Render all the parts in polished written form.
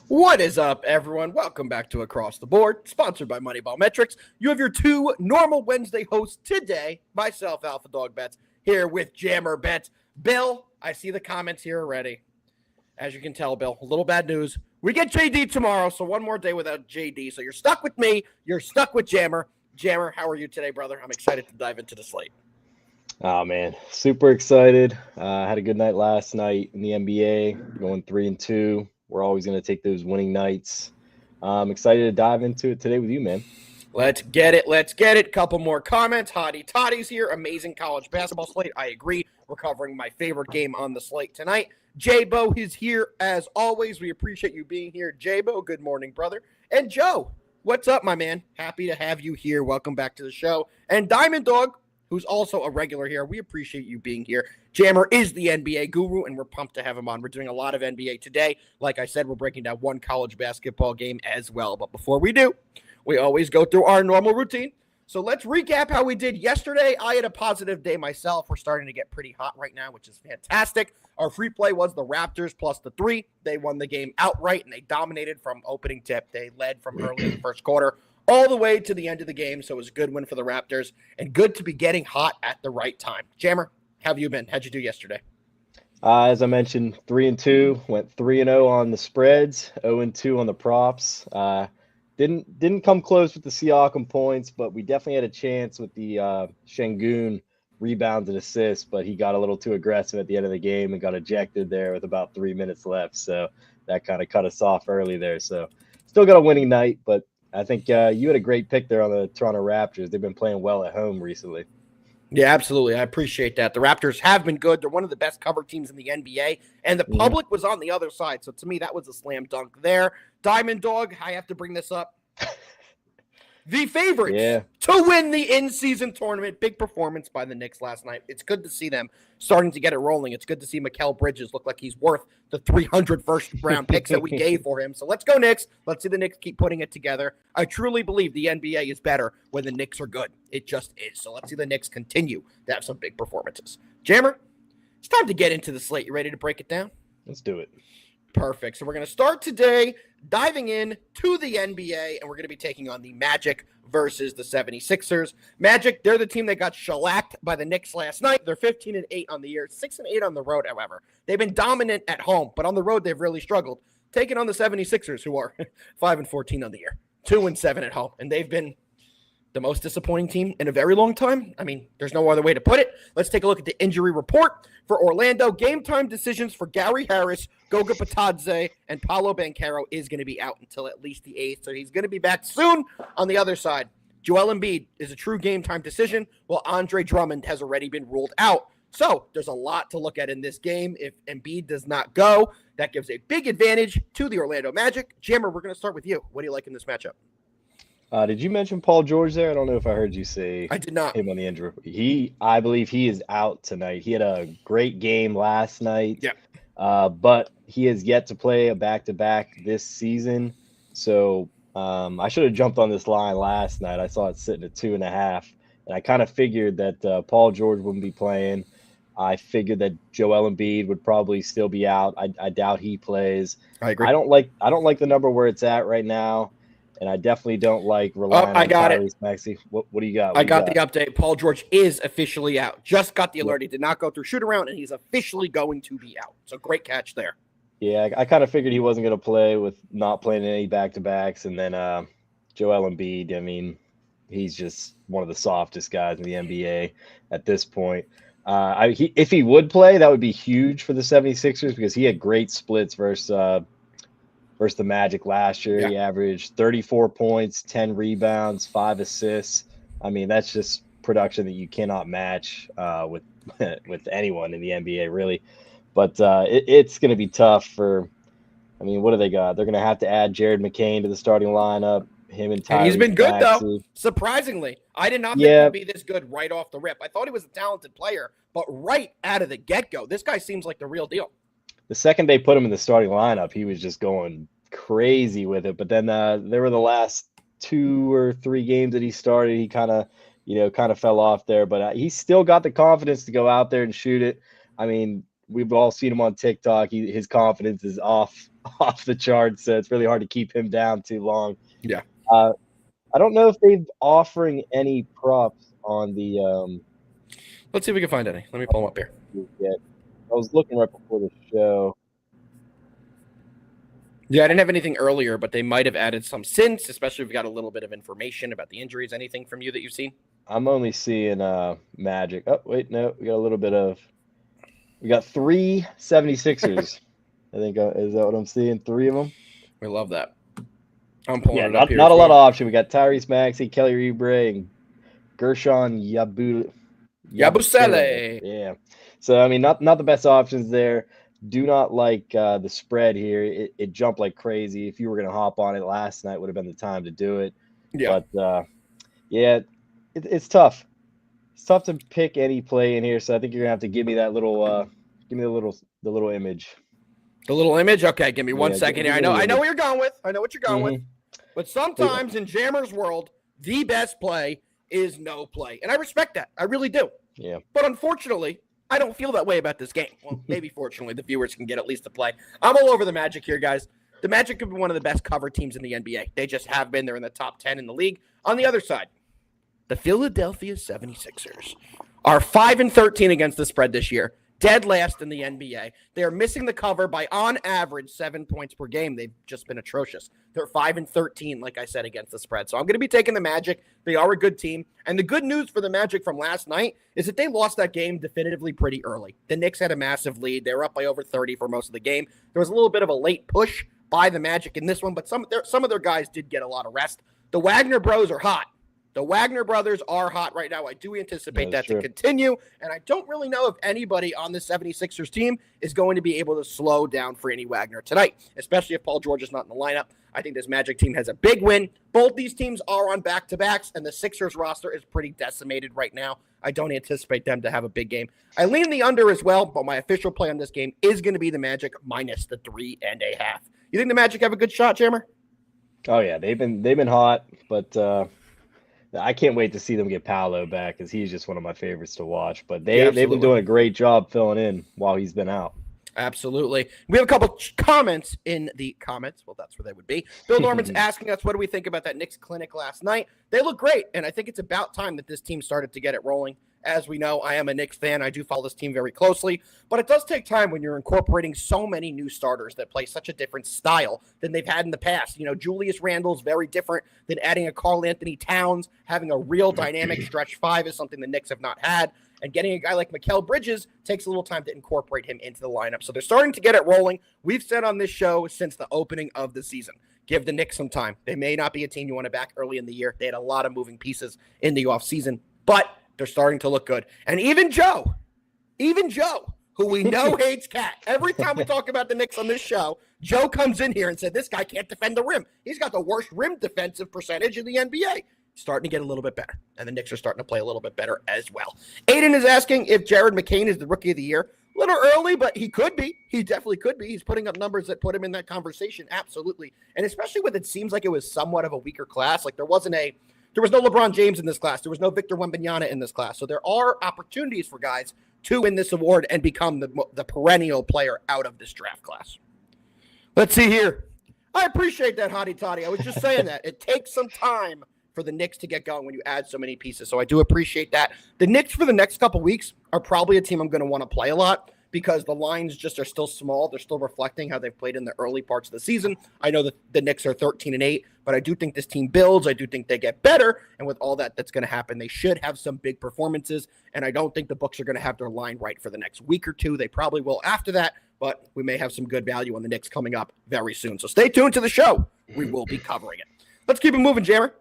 What is up, everyone? Welcome back to Across the Board, sponsored by MoneyBall Metrics. You have your two normal Wednesday hosts today, myself, Alpha Dog Bets, here with Jammer Bets. Bill, I see the comments here already. As you can tell, Bill, a little bad news. We get JD tomorrow, so one more day without JD. So you're stuck with me. You're stuck with Jammer. Jammer, how are you today, brother? I'm excited to dive into the slate. Oh man, super excited. Had a good night last night in the NBA, going 3-2. We're always going to take those winning nights. I'm excited to dive into it today with you, man. Let's get it. Let's get it. Couple more comments. Hottie Toddy's here. Amazing college basketball slate. I agree. We're covering my favorite game on the slate tonight. J-Bo is here as always. We appreciate you being here. J-Bo, good morning, brother. And Joe, what's up, my man? Happy to have you here. Welcome back to the show. And Diamond Dog, who's also a regular here. We appreciate you being here. Jammer is the NBA guru, and we're pumped to have him on. We're doing a lot of NBA today. Like I said, we're breaking down one college basketball game as well. But before we do, we always go through our normal routine. So let's recap how we did yesterday. I had a positive day myself. We're starting to get pretty hot right now, which is fantastic. Our free play was the Raptors plus the 3. They won the game outright, and they dominated from opening tip. They led from early in the first quarter all the way to the end of the game. So it was a good win for the Raptors and good to be getting hot at the right time. Jammer, how have you been? How'd you do yesterday? As I mentioned, 3-2, went 3-0 on the spreads, 0-2 on the props. Didn't come close with the Siakam points, but we definitely had a chance with the Şengün rebounds and assists, but he got a little too aggressive at the end of the game and got ejected there with about 3 minutes left. So that kind of cut us off early there. So still got a winning night, but I think you had a great pick there on the Toronto Raptors. They've been playing well at home recently. Yeah, absolutely. I appreciate that. The Raptors have been good. They're one of the best cover teams in the NBA, and the public was on the other side. So to me, that was a slam dunk there. Diamond Dog, I have to bring this up. The favorites to win the in-season tournament. Big performance by the Knicks last night. It's good to see them starting to get it rolling. It's good to see Mikal Bridges look like he's worth the 300 first-round picks that we gave for him. So let's go Knicks. Let's see the Knicks keep putting it together. I truly believe the NBA is better when the Knicks are good. It just is. So let's see the Knicks continue to have some big performances. Jammer, it's time to get into the slate. You ready to break it down? Let's do it. Perfect. So we're going to start today diving in to the NBA, and we're going to be taking on the Magic versus the 76ers. Magic, they're the team that got shellacked by the Knicks last night. They're 15-8 on the year, 6-8 on the road, however. They've been dominant at home, but on the road, they've really struggled. Taking on the 76ers, who are 5-14 on the year, 2-7 at home, and they've been the most disappointing team in a very long time. I mean, there's no other way to put it. Let's take a look at the injury report for Orlando. Game time decisions for Gary Harris, Goga Bitadze, and Paolo Banchero is going to be out until at least the 8th, so he's going to be back soon. On the other side, Joel Embiid is a true game time decision, while Andre Drummond has already been ruled out. So there's a lot to look at in this game. If Embiid does not go, that gives a big advantage to the Orlando Magic. Jammer, we're going to start with you. What do you like in this matchup? Did you mention Paul George there? I don't know if I heard you say I did not. Him on the injury. I believe he is out tonight. He had a great game last night. Yeah. But he has yet to play a back-to-back this season. So I should have jumped on this line last night. I saw it sitting at 2.5, and I kind of figured that Paul George wouldn't be playing. I figured that Joel Embiid would probably still be out. I doubt he plays. I agree. I don't like the number where it's at right now. And I definitely don't like relying on Tyrese Maxey. What do you got? I got the update. Paul George is officially out. Just got the alert. He did not go through shoot around, and he's officially going to be out. So great catch there. Yeah, I kind of figured he wasn't going to play with not playing any back-to-backs. And then Joel Embiid, I mean, he's just one of the softest guys in the NBA at this point. If he would play, that would be huge for the 76ers because he had great splits versus the Magic last year. Yeah. He averaged 34 points, 10 rebounds, 5 assists. I mean, that's just production that you cannot match with anyone in the NBA, really. But it's going to be tough for – I mean, what do they got? They're going to have to add Jared McCain to the starting lineup, him and Tyrese He's been good, Maxey. though, surprisingly. I did not think he'd be this good right off the rip. I thought he was a talented player, but right out of the get-go, this guy seems like the real deal. The second they put him in the starting lineup, he was just going crazy with it. But then there were the last 2 or 3 games that he started. He kind of fell off there. But he's still got the confidence to go out there and shoot it. I mean, we've all seen him on TikTok. His confidence is off the charts, so it's really hard to keep him down too long. Yeah. I don't know if they're offering any props on the. Let's see if we can find any. Let me pull them up here. Yeah, I was looking right before the show. Yeah, I didn't have anything earlier, but they might have added some since, especially if we got a little bit of information about the injuries. Anything from you that you've seen? I'm only seeing Magic. Oh, wait, no. We got a little bit of – we got 3 76ers. I think is that what I'm seeing? 3 of them? We love that. I'm pulling it not, up here. Not a lot of option. We got Tyrese Maxey, Kelly Oubre, and Gershon Yabusele. Yeah. So, I mean, not the best options there. Do not like the spread here. It jumped like crazy. If you were going to hop on it last night, would have been the time to do it. Yeah. But, it's tough. It's tough to pick any play in here. So I think you're going to have to give me that little give me the little image. The little image? Okay, give me 1 second here. I know what you're going with. I know what you're going with. But sometimes in Jammer's world, the best play is no play. And I respect that. I really do. Yeah. But unfortunately, I don't feel that way about this game. Well, maybe fortunately, the viewers can get at least a play. I'm all over the Magic here, guys. The Magic could be one of the best cover teams in the NBA. They just have been. They're in the top 10 in the league. On the other side, the Philadelphia 76ers are 5-13 against the spread this year. Dead last in the NBA. They are missing the cover by, on average, 7 points per game. They've just been atrocious. They're 5-13, like I said, against the spread. So I'm going to be taking the Magic. They are a good team. And the good news for the Magic from last night is that they lost that game definitively pretty early. The Knicks had a massive lead. They were up by over 30 for most of the game. There was a little bit of a late push by the Magic in this one, but some of their guys did get a lot of rest. The Wagner Bros are hot. The Wagner brothers are hot right now. I do anticipate that to continue, and I don't really know if anybody on the 76ers team is going to be able to slow down Franny Wagner tonight, especially if Paul George is not in the lineup. I think this Magic team has a big win. Both these teams are on back-to-backs, and the Sixers roster is pretty decimated right now. I don't anticipate them to have a big game. I lean the under as well, but my official play on this game is going to be the Magic minus the 3.5. You think the Magic have a good shot, Jammer? Oh, yeah. They've been hot, but I can't wait to see them get Paolo back because he's just one of my favorites to watch. But they've been doing a great job filling in while he's been out. Absolutely. We have a couple comments in the comments. Well, that's where they would be. Bill Norman's asking us, what do we think about that Knicks clinic last night? They look great, and I think it's about time that this team started to get it rolling. As we know, I am a Knicks fan. I do follow this team very closely, but it does take time when you're incorporating so many new starters that play such a different style than they've had in the past. You know, Julius Randle's very different than adding a Karl Anthony Towns. Having a real dynamic stretch five is something the Knicks have not had. And getting a guy like Mikal Bridges takes a little time to incorporate him into the lineup. So they're starting to get it rolling. We've said on this show since the opening of the season, give the Knicks some time. They may not be a team you want to back early in the year. They had a lot of moving pieces in the offseason, but they're starting to look good. And even Joe, who we know hates Cat. Every time we talk about the Knicks on this show, Joe comes in here and said, this guy can't defend the rim. He's got the worst rim defensive percentage in the NBA. Starting to get a little bit better, and the Knicks are starting to play a little bit better as well. Aiden is asking if Jared McCain is the Rookie of the Year. A little early, but he could be. He definitely could be. He's putting up numbers that put him in that conversation, absolutely. And especially with it seems like it was somewhat of a weaker class. Like there was no LeBron James in this class. There was no Victor Wembanyama in this class. So there are opportunities for guys to win this award and become the perennial player out of this draft class. Let's see here. I appreciate that, Hottie Toddy. I was just saying that. It takes some time for the Knicks to get going when you add so many pieces. So I do appreciate that. The Knicks for the next couple weeks are probably a team I'm going to want to play a lot because the lines just are still small. They're still reflecting how they've played in the early parts of the season. I know that the Knicks are 13-8, but I do think this team builds. I do think they get better. And with all that's going to happen, they should have some big performances. And I don't think the books are going to have their line right for the next week or two. They probably will after that, but we may have some good value on the Knicks coming up very soon. So stay tuned to the show. We will be covering it. Let's keep it moving, Jammer.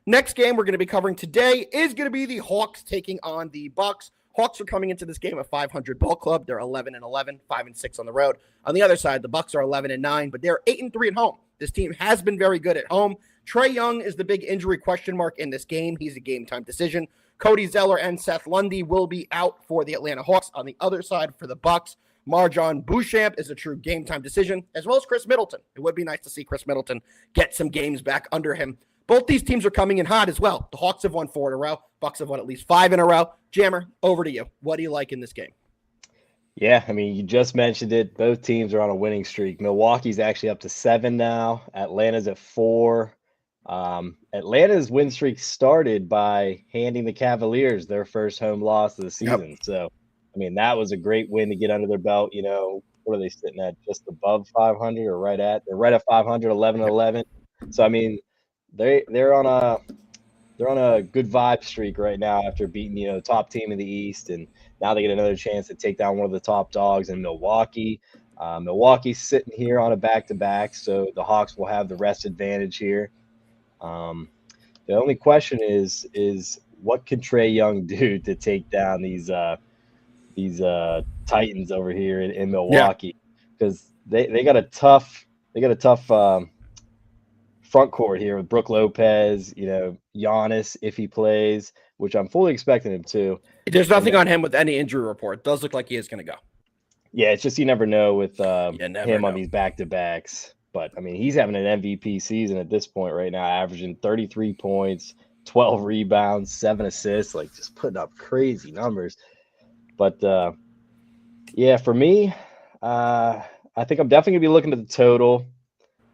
Next game we're going to be covering today is going to be the Hawks taking on the Bucks. Hawks are coming into this game a 500 ball club. They're 11-11, 5-6 on the road. On the other side, the Bucks are 11-9, but they're 8-3 at home. This team has been very good at home. Trae Young is the big injury question mark in this game. He's a game time decision. Cody Zeller and Seth Lundy will be out for the Atlanta Hawks. On the other side for the Bucks, Marjon Beauchamp is a true game time decision, as well as Chris Middleton. It would be nice to see Chris Middleton get some games back under him. Both these teams are coming in hot as well. The Hawks have won 4 in a row. Bucks have won at least 5 in a row. Jammer, over to you. What do you like in this game? Yeah, I mean, you just mentioned it. Both teams are on a winning streak. Milwaukee's actually up to 7 now. Atlanta's at 4. Atlanta's win streak started by handing the Cavaliers their first home loss of the Yep. season. So, I mean, that was a great win to get under their belt. What are they sitting at? Just above 500 or right at? They're right at 500, 11-11. So, I mean, they're on a good vibe streak right now after beating top team in the East, and now they get another chance to take down one of the top dogs in Milwaukee. Milwaukee's sitting here on a back-to-back, so the Hawks will have the rest advantage here. The only question is what can Trae Young do to take down these Titans over here in Yeah. Milwaukee, because they got a tough front court here with Brook Lopez, Giannis if he plays, which I'm fully expecting him to. There's And nothing on him with any injury report. It does look like he is going to go. yeah, it's just you never know with Never him know. on these back-to-backs. But, I mean, he's having an MVP season at this point right now, averaging 33 points, 12 rebounds, 7 assists, like just putting up crazy numbers. But, yeah, for me, I think I'm definitely going to be looking at the total.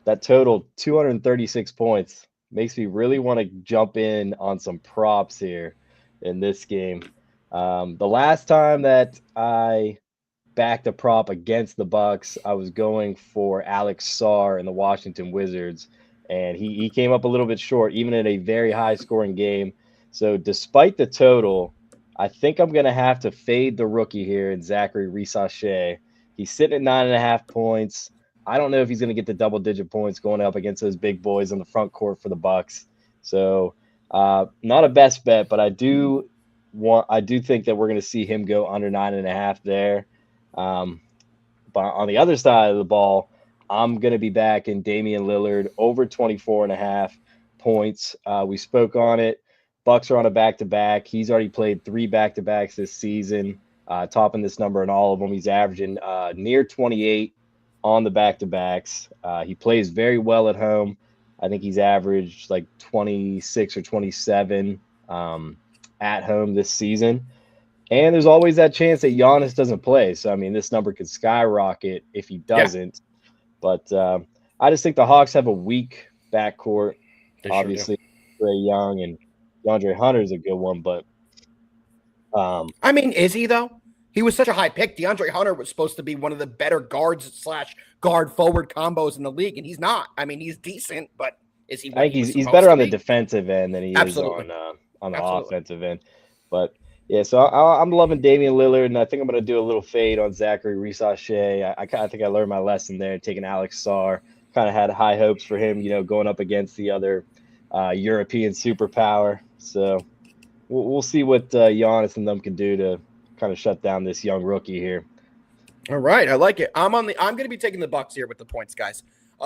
That total, 236 points, makes me really want to jump in on some props here in this game. The last time that I backed a prop against the Bucks, I was going for Alex Sarr and the Washington Wizards, and he came up a little bit short, even in a very high-scoring game. So despite the total, I think I'm going to have to fade the rookie here in Zachary Risachet. He's sitting at 9.5 points. I don't know if he's going to get the double-digit points going up against those big boys on the front court for the Bucks. So not a best bet, but I do think that we're going to see him go under 9.5 there. But on the other side of the ball, I'm going to be back in Damian Lillard over 24.5 points. We spoke on it. Bucks are on a back-to-back. He's already played 3 back-to-backs this season, topping this number in all of them. He's averaging near 28 on the back-to-backs. He plays very well at home. I think he's averaged like 26 or 27 at home this season. And there's always that chance that Giannis doesn't play. So, I mean, this number could skyrocket if he doesn't. Yeah. But I just think the Hawks have a weak backcourt. Obviously, Trae Young and DeAndre Hunter is a good one. But I mean, is he, though? He was such a high pick. DeAndre Hunter was supposed to be one of the better guards/guard forward combos in the league, and he's not. I mean, he's decent, but is he? I think he's better on the defensive end than he is on the offensive end. But yeah, so I'm loving Damian Lillard, and I think I'm going to do a little fade on Zachary Risachet. I kind of think I learned my lesson there, taking Alex Sarr. Kind of had high hopes for him, going up against the other European superpower. So we'll see what Giannis and them can do to kind of shut down this young rookie here. All right, I like it. I'm going to be taking the Bucks here with the points, guys.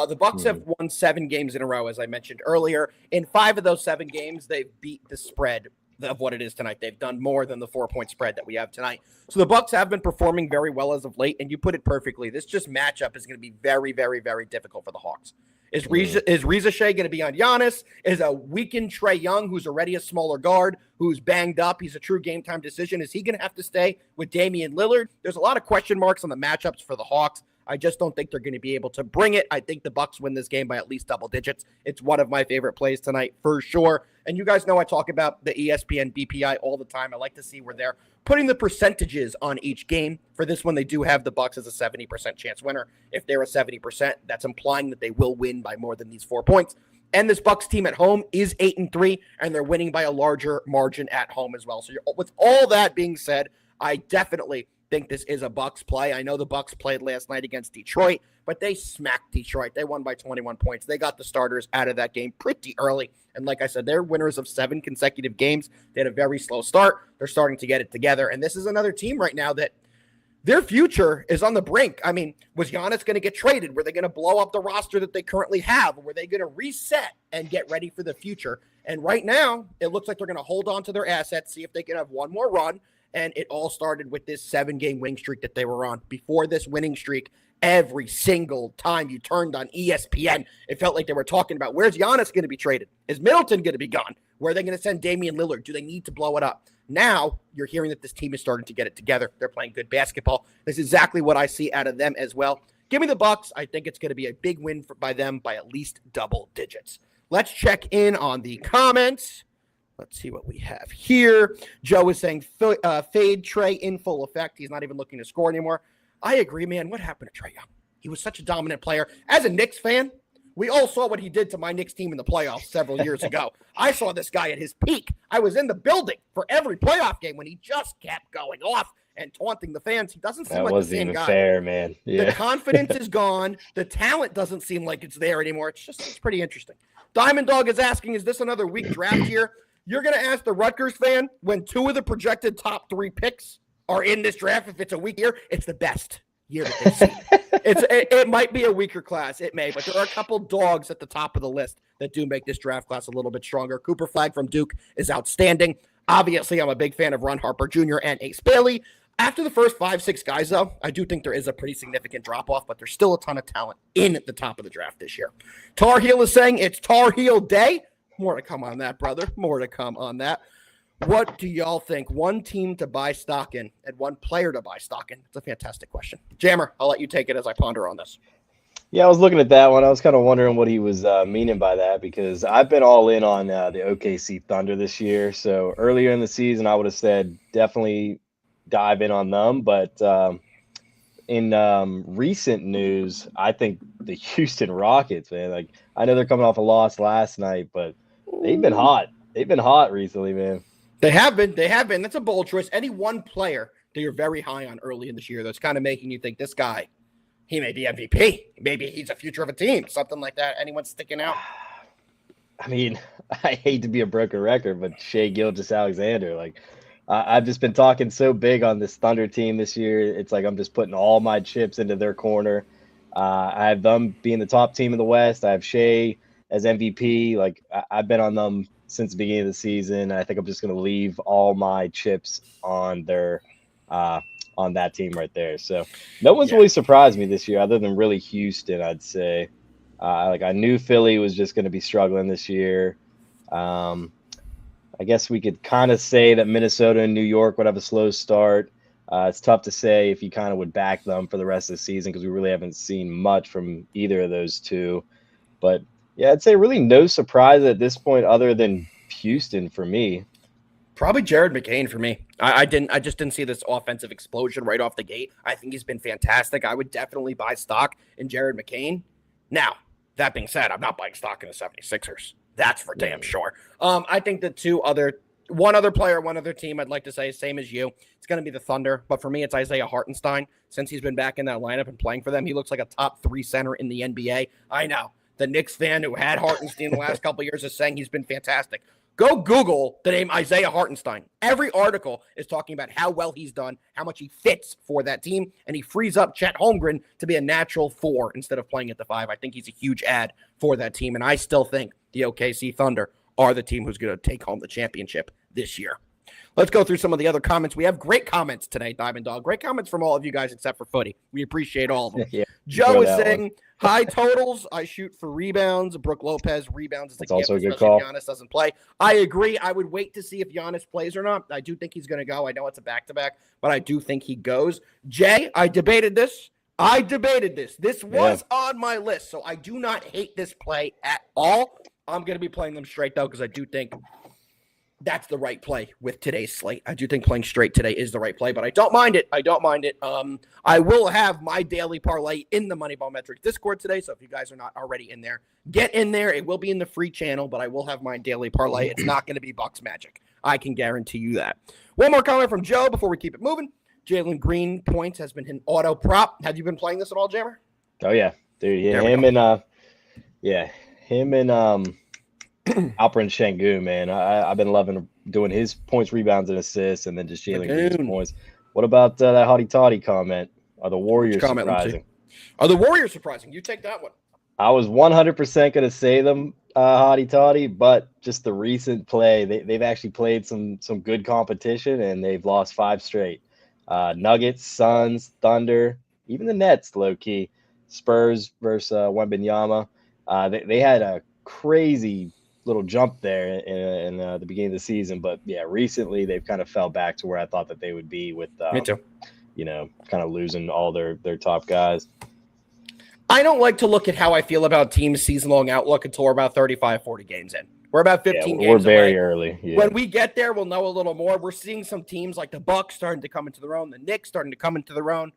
The Bucks have won 7 games in a row, as I mentioned earlier. In 5 of those 7 games, they've beat the spread of what it is tonight. They've done more than the 4-point spread that we have tonight. So the Bucks have been performing very well as of late, and you put it perfectly. This just matchup is going to be very, very, very difficult for the Hawks. Is Risachet going to be on Giannis? Is a weakened Trae Young, who's already a smaller guard, who's banged up? He's a true game-time decision. Is he going to have to stay with Damian Lillard? There's a lot of question marks on the matchups for the Hawks. I just don't think they're going to be able to bring it. I think the Bucks win this game by at least double digits. It's one of my favorite plays tonight for sure. And you guys know I talk about the ESPN BPI all the time. I like to see where they're putting the percentages on each game. For this one, they do have the Bucks as a 70% chance winner. If they're a 70%, that's implying that they will win by more than these 4 points. And this Bucks team at home is 8-3, and they're winning by a larger margin at home as well. So with all that being said, I definitely think this is a Bucks play. I know the Bucks played last night against Detroit, but they smacked Detroit. They won by 21 points. They got the starters out of that game pretty early. And like I said, they're winners of 7 consecutive games. They had a very slow start. They're starting to get it together. And this is another team right now that their future is on the brink. I mean, was Giannis going to get traded? Were they going to blow up the roster that they currently have? Or were they going to reset and get ready for the future? And right now, it looks like they're going to hold on to their assets, see if they can have one more run. And it all started with this 7-game winning streak that they were on. Before this winning streak Every single time you turned on ESPN, it felt like they were talking about, where's Giannis going to be traded? Is Middleton going to be gone? Where are they going to send Damian Lillard? Do they need to blow it up? Now you're hearing that this team is starting to get it together. They're playing good basketball. This is exactly what I see out of them as well. Give me the Bucks. I think it's going to be a big win by them by at least double digits. Let's check in on the comments. Let's see what we have here. Joe is saying fade Trey in full effect. He's not even looking to score anymore. I agree, man. What happened to Trey Young? He was such a dominant player. As a Knicks fan, we all saw what he did to my Knicks team in the playoffs several years ago. I saw this guy at his peak. I was in the building for every playoff game when he just kept going off and taunting the fans. He doesn't seem like the same guy. That wasn't even fair, man. Yeah. The confidence is gone. The talent doesn't seem like it's there anymore. It's pretty interesting. Diamond Dog is asking, is this another weak draft year? You're going to ask the Rutgers fan when 2 of the projected top 3 picks are in this draft. If it's a weak year, it's the best year that they've seen. It might be a weaker class. It may, but there are a couple dogs at the top of the list that do make this draft class a little bit stronger. Cooper Flagg from Duke is outstanding. Obviously, I'm a big fan of Ron Harper Jr. and Ace Bailey. After the first 5-6 guys, though, I do think there is a pretty significant drop-off, but there's still a ton of talent in at the top of the draft this year. Tar Heel is saying it's Tar Heel Day. More to come on that, brother. More to come on that. What do y'all think? One team to buy stock in and one player to buy stock in? It's a fantastic question. Jammer, I'll let you take it as I ponder on this. Yeah, I was looking at that one. I was kind of wondering what he was meaning by that, because I've been all in on the OKC Thunder this year. So earlier in the season, I would have said definitely dive in on them. But in recent news, I think the Houston Rockets, man, like I know they're coming off a loss last night, but they've been hot. They've been hot recently, man. They have been. That's a bold choice. Any one player that you're very high on early in this year that's kind of making you think this guy, he may be MVP. Maybe he's a future of a team, something like that. Anyone sticking out? I mean, I hate to be a broken record, but Shai Gilgeous-Alexander, like I've just been talking so big on this Thunder team this year. It's like I'm just putting all my chips into their corner. I have them being the top team in the West. I have Shai as MVP. Like I've been on them since the beginning of the season. I think I'm just going to leave all my chips on their on that team right there. So no one's really surprised me this year, other than really Houston, I'd say. Like I knew Philly was just going to be struggling this year. I guess we could kind of say that Minnesota and New York would have a slow start. It's tough to say if you kind of would back them for the rest of the season, because we really haven't seen much from either of those two. But yeah, I'd say really no surprise at this point other than Houston for me. Probably Jared McCain for me. I just didn't see this offensive explosion right off the gate. I think he's been fantastic. I would definitely buy stock in Jared McCain. Now, that being said, I'm not buying stock in the 76ers. That's for damn sure. I think the one other player, one other team I'd like to say, same as you, it's going to be the Thunder. But for me, it's Isaiah Hartenstein. Since he's been back in that lineup and playing for them, he looks like a top 3 center in the NBA. I know. The Knicks fan who had Hartenstein the last couple of years is saying he's been fantastic. Go Google the name Isaiah Hartenstein. Every article is talking about how well he's done, how much he fits for that team, and he frees up Chet Holmgren to be a natural 4 instead of playing at the 5. I think he's a huge add for that team, and I still think the OKC Thunder are the team who's going to take home the championship this year. Let's go through some of the other comments. We have great comments today, Diamond Dog. Great comments from all of you guys except for Footy. We appreciate all of them. Yeah, Joe is saying, high totals. I shoot for rebounds. Brooke Lopez, rebounds. That's also a good call. If Giannis doesn't play. I agree. I would wait to see if Giannis plays or not. I do think he's going to go. I know it's a back-to-back, but I do think he goes. Jay, I debated this. This was on my list, so I do not hate this play at all. I'm going to be playing them straight, though, because I do think that's the right play with today's slate. I do think playing straight today is the right play, but I don't mind it. I will have my daily parlay in the Moneyball Metrics Discord today, so if you guys are not already in there, get in there. It will be in the free channel, but I will have my daily parlay. It's not going to be Bucks Magic. I can guarantee you that. One more comment from Joe before we keep it moving. Jalen Green points has been an auto prop. Have you been playing this at all, Jammer? Oh, yeah. Dude, yeah, him and Alperen Şengün, man. I've been loving doing his points, rebounds, and assists, and then just Jalen Green's points. What about that hotty toddy comment? Are the Warriors surprising? Are the Warriors surprising? You take that one. I was 100% going to say them hotty toddy, but just the recent play, they've actually played some good competition, and they've lost 5 straight. Nuggets, Suns, Thunder, even the Nets, low key. Spurs versus Wembanyama. They had a crazy little jump there in the beginning of the season, but yeah, recently they've kind of fell back to where I thought that they would be with, Me too. kind of losing all their top guys. I don't like to look at how I feel about teams' season-long outlook until we're about 35, 40 games in. We're about 15 games We're very away. early. Yeah. When we get there, we'll know a little more. We're seeing some teams like the Bucks starting to come into their own, the Knicks starting to come into their own,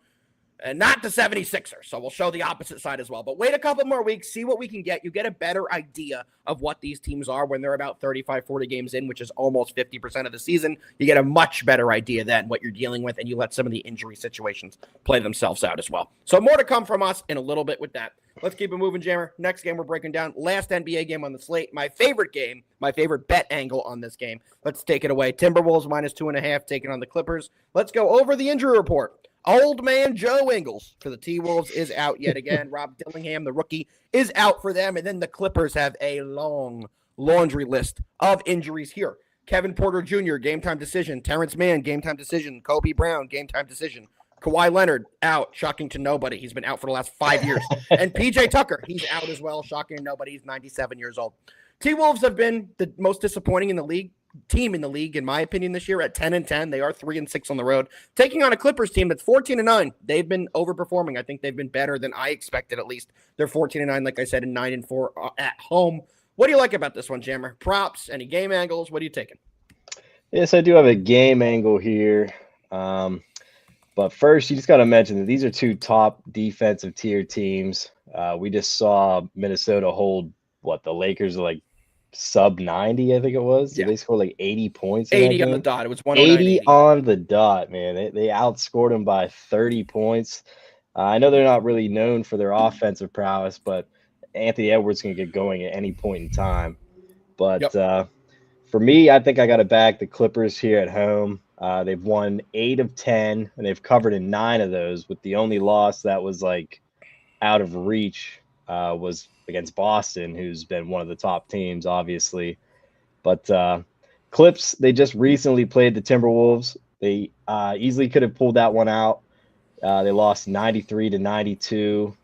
and not the 76ers. So we'll show the opposite side as well. But wait a couple more weeks, see what we can get. You get a better idea of what these teams are when they're about 35, 40 games in, which is almost 50% of the season. You get a much better idea then what you're dealing with, and you let some of the injury situations play themselves out as well. So more to come from us in a little bit with that. Let's keep it moving, Jammer. Next game we're breaking down. Last NBA game on the slate. My favorite game, my favorite bet angle on this game. Let's take it away. Timberwolves -2.5 taking on the Clippers. Let's go over the injury report. Old man Joe Ingles for the T-Wolves is out yet again. Rob Dillingham, the rookie, is out for them. And then the Clippers have a long laundry list of injuries here. Kevin Porter Jr., game-time decision. Terrence Mann, game-time decision. Kobe Brown, game-time decision. Kawhi Leonard, out, shocking to nobody. He's been out for the last 5 years. And PJ Tucker, he's out as well, shocking to nobody. He's 97 years old. T-Wolves have been the most disappointing team in the league, in my opinion, this year at 10-10. They are 3-6 on the road, taking on a Clippers team that's 14-9. They've been overperforming. I think they've been better than I expected, at least. They're 14-9, like I said, and 9-4 at home. What do you like about this one, Jammer? Props, any game angles? What are you taking? Yes, I do have a game angle here. But first, you just got to mention that these are two top defensive tier teams. We just saw Minnesota hold, the Lakers are like sub 90, I think it was. Yeah. They scored like 80 points. 80 on the dot. It was 80 on the dot, man. They outscored them by 30 points. I know they're not really known for their offensive prowess, but Anthony Edwards can get going at any point in time. But for me, I think I got to back the Clippers here at home. They've won 8 of 10, and they've covered in 9 of those, with the only loss that was like out of reach was against Boston, who's been one of the top teams, obviously. But Clips, they just recently played the Timberwolves. They easily could have pulled that one out. They lost 93-92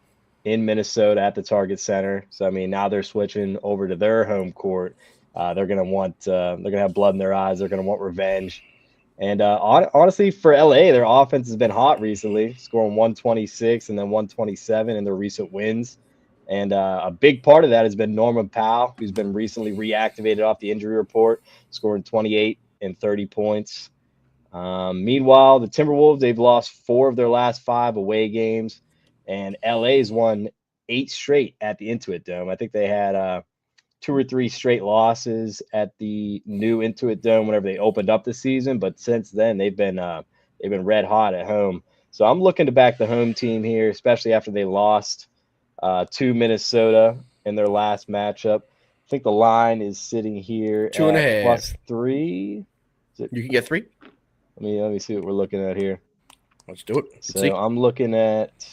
in Minnesota at the Target Center. So, I mean, now they're switching over to their home court. They're going to have blood in their eyes. They're going to want revenge. And honestly, for LA, their offense has been hot recently, scoring 126 and then 127 in their recent wins. And a big part of that has been Norman Powell, who's been recently reactivated off the injury report, scoring 28 and 30 points. Meanwhile, the Timberwolves, they've lost 4 of their last 5 away games, and LA's won 8 straight at the Intuit Dome. I think they had 2 or 3 straight losses at the new Intuit Dome whenever they opened up the season, but since then they've been red hot at home. So I'm looking to back the home team here, especially after they lost to Minnesota in their last matchup. I think the line is sitting here 2.5 +3. You can get 3. Let me see what we're looking at here. Let's do it. So I'm looking at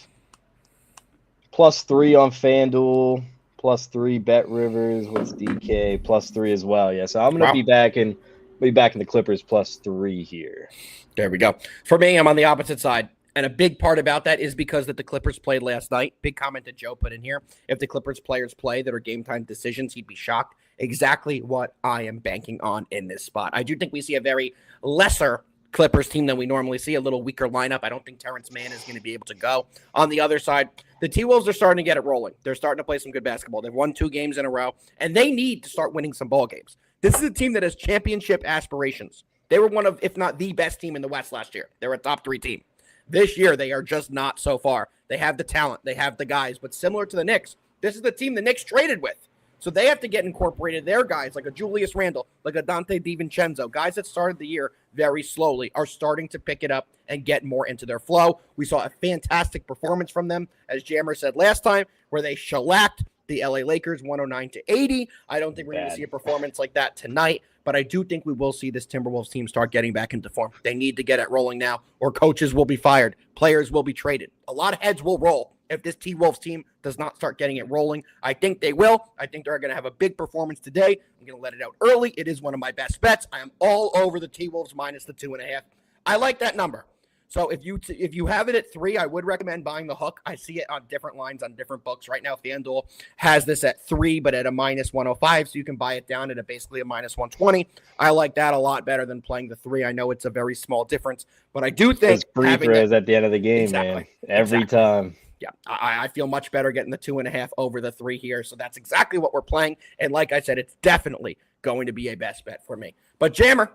+3 on FanDuel. +3 Bet Rivers. What's DK? +3 as well. Yeah, so I'm gonna be back in the Clippers +3 here. There we go. For me, I'm on the opposite side, and a big part about that is because that the Clippers played last night. Big comment that Joe put in here. If the Clippers players play that are game time decisions, he'd be shocked. Exactly what I am banking on in this spot. I do think we see a very lesser Clippers team than we normally see, a little weaker lineup. I don't think Terrence Mann is going to be able to go. On the other side, the T-Wolves are starting to get it rolling. They're starting to play some good basketball. They've won 2 games in a row, and they need to start winning some ball games. This is a team that has championship aspirations. They were one of, if not the best team in the West last year. They were a top 3 team. This year, they are just not so far. They have the talent. They have the guys. But similar to the Knicks, this is the team the Knicks traded with. So they have to get incorporated. Their guys, like a Julius Randle, like a Dante DiVincenzo, guys that started the year very slowly, are starting to pick it up and get more into their flow. We saw a fantastic performance from them, as Jammer said last time, where they shellacked the LA Lakers 109-80. I don't think we're going to see a performance like that tonight, but I do think we will see this Timberwolves team start getting back into form. They need to get it rolling now, or coaches will be fired. Players will be traded. A lot of heads will roll if this T-Wolves team does not start getting it rolling. I think they will. I think they're going to have a big performance today. I'm going to let it out early. It is one of my best bets. I am all over the T-Wolves minus the 2.5. I like that number. So if you have it at 3, I would recommend buying the hook. I see it on different lines on different books right now. FanDuel has this at 3, but at a minus 105, so you can buy it down at basically a minus 120. I like that a lot better than playing the 3. I know it's a very small difference, but I do think free throws at the end of the game, man, every time. Yeah, I feel much better getting the 2.5 over the 3 here. So that's exactly what we're playing. And like I said, it's definitely going to be a best bet for me. But Jammer,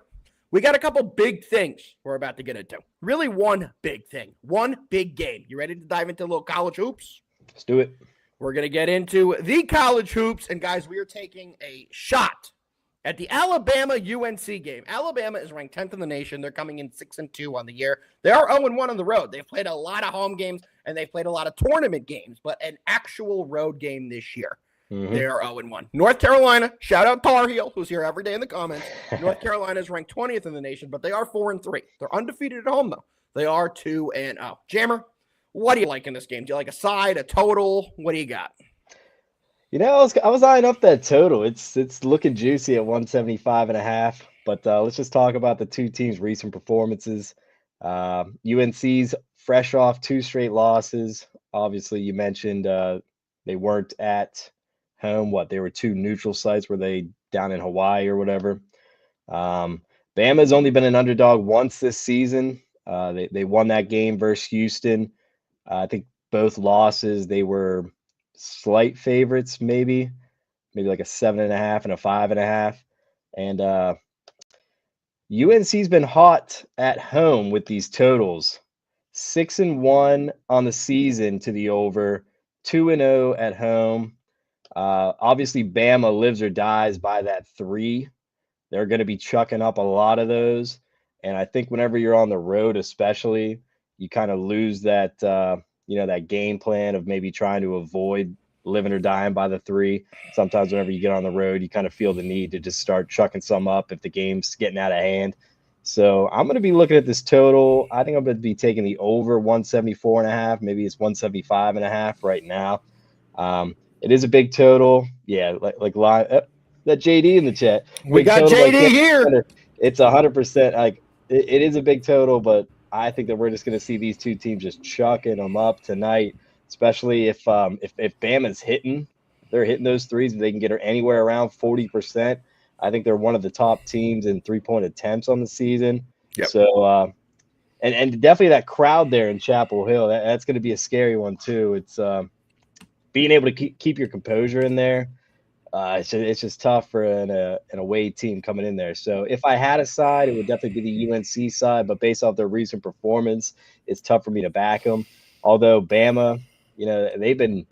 we got a couple big things we're about to get into. Really one big thing, one big game. You ready to dive into a little college hoops? Let's do it. We're going to get into the college hoops. And guys, we are taking a shot at the Alabama-UNC game. Alabama is ranked 10th in the nation. They're coming in 6-2 on the year. They are 0-1 on the road. They've played a lot of home games, and they've played a lot of tournament games, but an actual road game this year. They are 0-1. North Carolina, shout out Tar Heel, who's here every day in the comments. North Carolina is ranked 20th in the nation, but they are 4-3. They're undefeated at home, though. They are 2-0. Jammer, what do you like in this game? Do you like a side, a total? What do you got? You know, I was eyeing up that total. It's looking juicy at 175.5. But let's just talk about the two teams' recent performances. UNC's fresh off 2 straight losses. Obviously, you mentioned they weren't at home. They were 2 neutral sites. Were they down in Hawaii or whatever? Bama's only been an underdog once this season. They won that game versus Houston. I think both losses, they were slight favorites, maybe like a 7.5 and a 5.5. And UNC's been hot at home with these totals. 6-1 on the season to the over, 2-0 at home. Obviously, Bama lives or dies by that 3. They're going to be chucking up a lot of those. And I think whenever you're on the road, especially, you kind of lose that that game plan of maybe trying to avoid living or dying by the 3. Sometimes whenever you get on the road, you kind of feel the need to just start chucking some up if the game's getting out of hand. So I'm going to be looking at this total. I think I'm going to be taking the over 174.5. Maybe it's 175.5 right now. It is a big total. Yeah, like that JD in the chat. We got JD here. It's 100%. Like it is a big total, but I think that we're just going to see these two teams just chucking them up tonight, especially if Bama's hitting those threes, if they can get her anywhere around 40%. I think they're one of the top teams in 3-point attempts on the season. Yep. So, and definitely that crowd there in Chapel Hill, that's going to be a scary one too. It's being able to keep your composure in there. It's just tough for an away team coming in there. So if I had a side, it would definitely be the UNC side. But based off their recent performance, it's tough for me to back them. Although Bama, they've been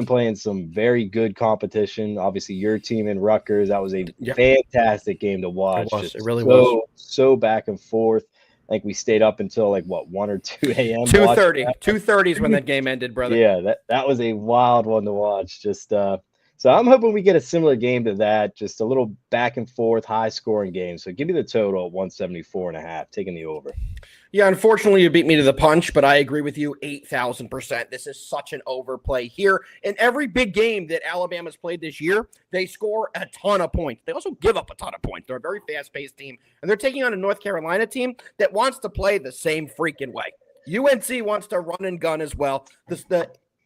playing some very good competition. Obviously, your team in Rutgers, that was a fantastic game to watch. It really was. So back and forth. I think we stayed up until 1 or 2 a.m. 2:30. 2:30 is when that game ended, brother. Yeah, that was a wild one to watch. So I'm hoping we get a similar game to that, just a little back and forth, high scoring game. So give me the total at 174.5, taking the over. Yeah, unfortunately, you beat me to the punch, but I agree with you 8,000%. This is such an overplay here. In every big game that Alabama's played this year, they score a ton of points. They also give up a ton of points. They're a very fast-paced team, and they're taking on a North Carolina team that wants to play the same freaking way. UNC wants to run and gun as well.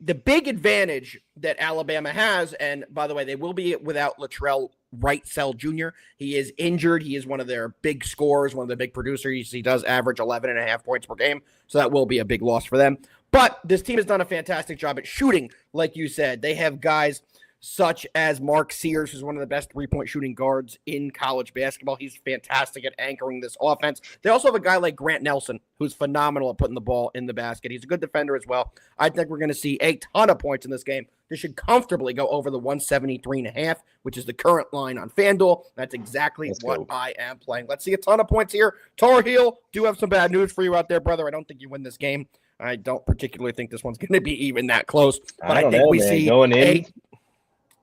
The big advantage that Alabama has, and by the way, they will be without Latrell Wrightsell Jr. He is injured. He is one of their big scorers, one of the big producers. He does average 11.5 points per game, so that will be a big loss for them. But this team has done a fantastic job at shooting, like you said. They have guys such as Mark Sears, who's one of the best three-point shooting guards in college basketball. He's fantastic at anchoring this offense. They also have a guy like Grant Nelson, who's phenomenal at putting the ball in the basket. He's a good defender as well. I think we're going to see a ton of points in this game. This should comfortably go over the 173.5, which is the current line on FanDuel. That's exactly what I am playing. Let's see a ton of points here. Tar Heel, do have some bad news for you out there, brother. I don't think you win this game. I don't particularly think this one's going to be even that close. But I think we see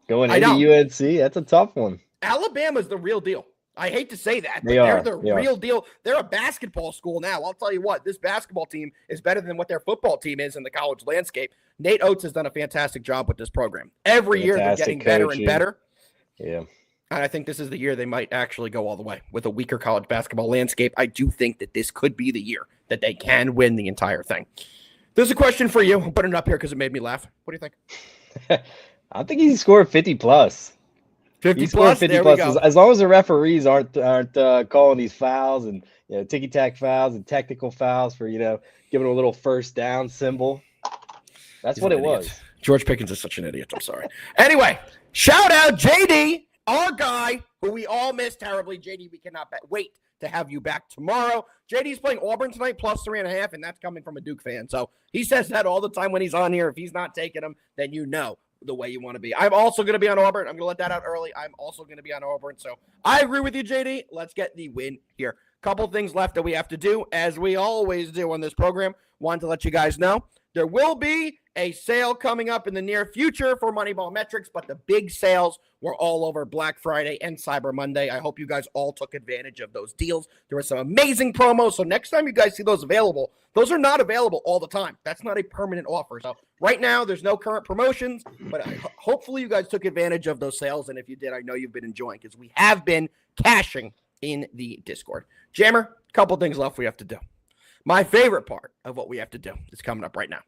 Going into UNC, that's a tough one. Alabama's the real deal. I hate to say that, but they're the real deal. They're a basketball school now. I'll tell you what, this basketball team is better than what their football team is in the college landscape. Nate Oates has done a fantastic job with this program. Every year they're getting better and better. Yeah. And I think this is the year they might actually go all the way with a weaker college basketball landscape. I do think that this could be the year that they can win the entire thing. There's a question for you. I'm putting it up here because it made me laugh. What do you think? I think he scored 50 plus. 50 He scored plus? 50 There plus. we go. As long as the referees aren't calling these fouls and ticky-tack fouls and technical fouls for giving a little first down symbol. That's what it was. George Pickens is such an idiot. I'm sorry. Anyway, shout out JD, our guy who we all miss terribly. JD, we cannot wait to have you back tomorrow. JD's playing Auburn tonight, plus 3.5, and that's coming from a Duke fan. So he says that all the time when he's on here. If he's not taking them, then you know the way you want to be. I'm also going to be on Auburn. I'm going to let that out early. I'm also going to be on Auburn. So I agree with you, JD. Let's get the win here. Couple things left that we have to do, as we always do on this program. Wanted to let you guys know there will be a sale coming up in the near future for MoneyBall Metrics, but the big sales were all over Black Friday and Cyber Monday. I hope you guys all took advantage of those deals. There were some amazing promos, so next time you guys see those available, those are not available all the time. That's not a permanent offer. So right now, there's no current promotions, but hopefully you guys took advantage of those sales, and if you did, I know you've been enjoying because we have been cashing in the Discord. Jammer, a couple things left we have to do. My favorite part of what we have to do is coming up right now.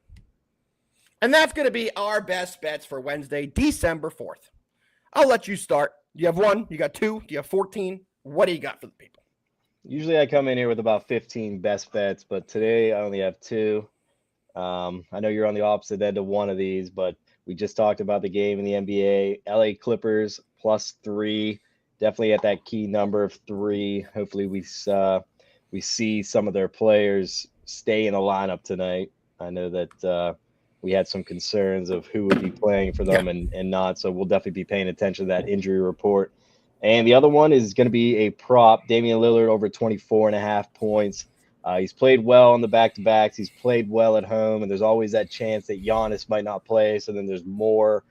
And that's going to be our best bets for Wednesday, December 4th. I'll let you start. You have 1, you got 2, you have 14. What do you got for the people? Usually I come in here with about 15 best bets, but today I only have 2. I know you're on the opposite end of one of these, but we just talked about the game in the NBA. LA Clippers plus 3. Definitely at that key number of 3. Hopefully we see some of their players stay in the lineup tonight. I know that we had some concerns of who would be playing for them and not. So we'll definitely be paying attention to that injury report. And the other one is going to be a prop. Damian Lillard over 24.5 points. He's played well on the back-to-backs. He's played well at home. And there's always that chance that Giannis might not play. So then there's more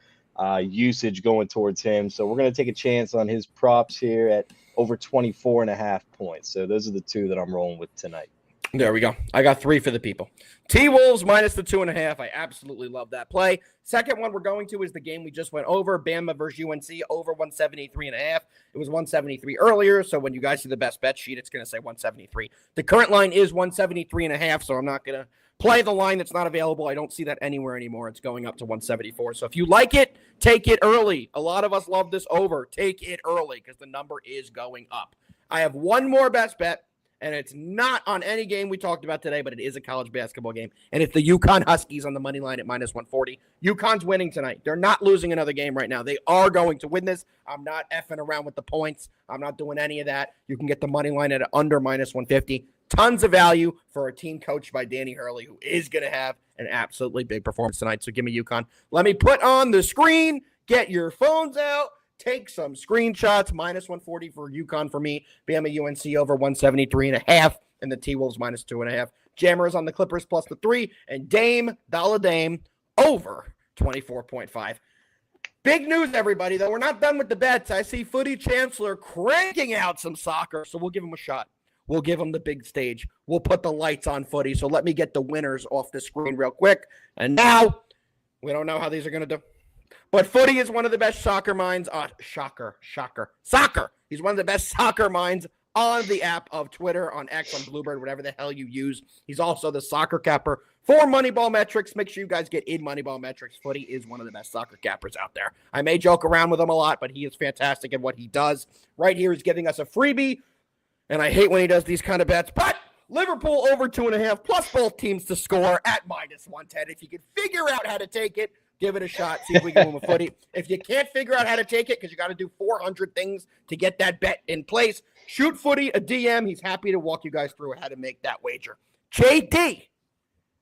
usage going towards him. So we're going to take a chance on his props here at over 24.5 points. So those are the 2 that I'm rolling with tonight. There we go. I got 3 for the people. T-Wolves minus the 2.5. I absolutely love that play. Second one we're going to is the game we just went over. Bama versus UNC over 173.5. It was 173 earlier, so when you guys see the best bet sheet, it's going to say 173. The current line is 173.5, so I'm not going to play the line that's not available. I don't see that anywhere anymore. It's going up to 174. So if you like it, take it early. A lot of us love this over. Take it early because the number is going up. I have one more best bet. And it's not on any game we talked about today, but it is a college basketball game. And it's the UConn Huskies on the money line at minus 140. UConn's winning tonight. They're not losing another game right now. They are going to win this. I'm not effing around with the points. I'm not doing any of that. You can get the money line at under minus 150. Tons of value for a team coached by Danny Hurley, who is going to have an absolutely big performance tonight. So give me UConn. Let me put on the screen. Get your phones out. Take some screenshots. Minus 140 for UConn for me. Bama UNC over 173.5. And the T-Wolves minus 2.5. Jammers on the Clippers plus the 3. And Dame over 24.5. Big news, everybody, though. We're not done with the bets. I see Footy Chancellor cranking out some soccer, so we'll give him a shot. We'll give him the big stage. We'll put the lights on Footy. So let me get the winners off the screen real quick. And now, we don't know how these are going to do. But Footy is one of the best soccer minds. Soccer. He's one of the best soccer minds on the app of Twitter, on X, on Bluebird, whatever the hell you use. He's also the soccer capper for MoneyBall Metrics. Make sure you guys get in MoneyBall Metrics. Footy is one of the best soccer cappers out there. I may joke around with him a lot, but he is fantastic at what he does. Right here, he's giving us a freebie, and I hate when he does these kind of bets, but Liverpool over 2.5, plus both teams to score at minus 110. If you can figure out how to take it, give it a shot. See if we can win with Footy. If you can't figure out how to take it because you got to do 400 things to get that bet in place, shoot Footy a DM. He's happy to walk you guys through how to make that wager. JD.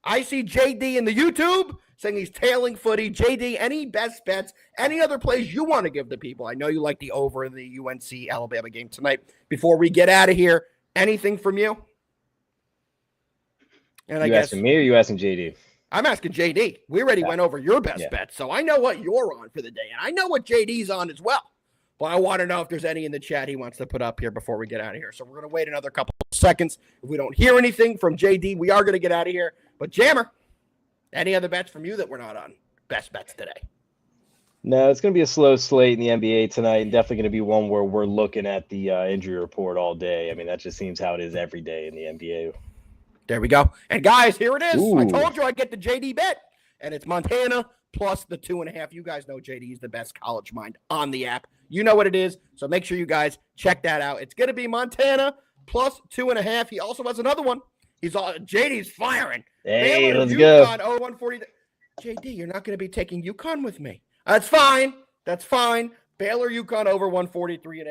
I see JD in the YouTube saying he's tailing Footy. JD, any best bets, any other plays you want to give the people? I know you like the over in the UNC Alabama game tonight. Before we get out of here, anything from you? And you asking me or you asking JD? I'm asking JD. We already went over your best bet, so I know what you're on for the day, and I know what JD's on as well. But I want to know if there's any in the chat he wants to put up here before we get out of here. So we're going to wait another couple of seconds. If we don't hear anything from JD, we are going to get out of here. But Jammer, any other bets from you that we're not on? Best bets today. No, it's going to be a slow slate in the NBA tonight, and definitely going to be one where we're looking at the injury report all day. I mean, that just seems how it is every day in the NBA. There we go. And guys, here it is. Ooh. I told you I'd get the JD bet, and it's Montana plus the 2.5. You guys know JD is the best college mind on the app. You know what it is, so make sure you guys check that out. It's going to be Montana plus 2.5. He also has another one. JD's firing. Hey, Baylor, let's UConn, go. 140. JD, you're not going to be taking UConn with me. That's fine. That's fine. Baylor, UConn over 143.5.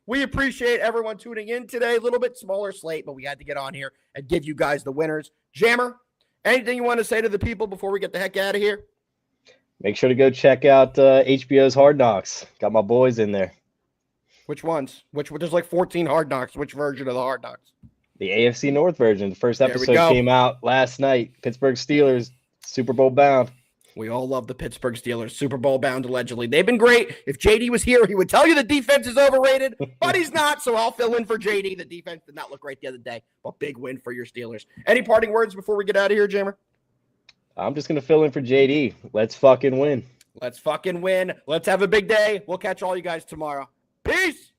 We appreciate everyone tuning in today. A little bit smaller slate, but we had to get on here and give you guys the winners. Jammer, anything you want to say to the people before we get the heck out of here? Make sure to go check out HBO's Hard Knocks. Got my boys in there. Which ones? There's like 14 Hard Knocks. Which version of the Hard Knocks? The AFC North version. The first episode came out last night. Pittsburgh Steelers, Super Bowl bound. We all love the Pittsburgh Steelers, Super Bowl bound allegedly. They've been great. If JD was here, he would tell you the defense is overrated, but he's not, so I'll fill in for JD. The defense did not look great the other day, but big win for your Steelers. Any parting words before we get out of here, Jammer? I'm just going to fill in for JD. Let's fucking win. Let's fucking win. Let's have a big day. We'll catch all you guys tomorrow. Peace.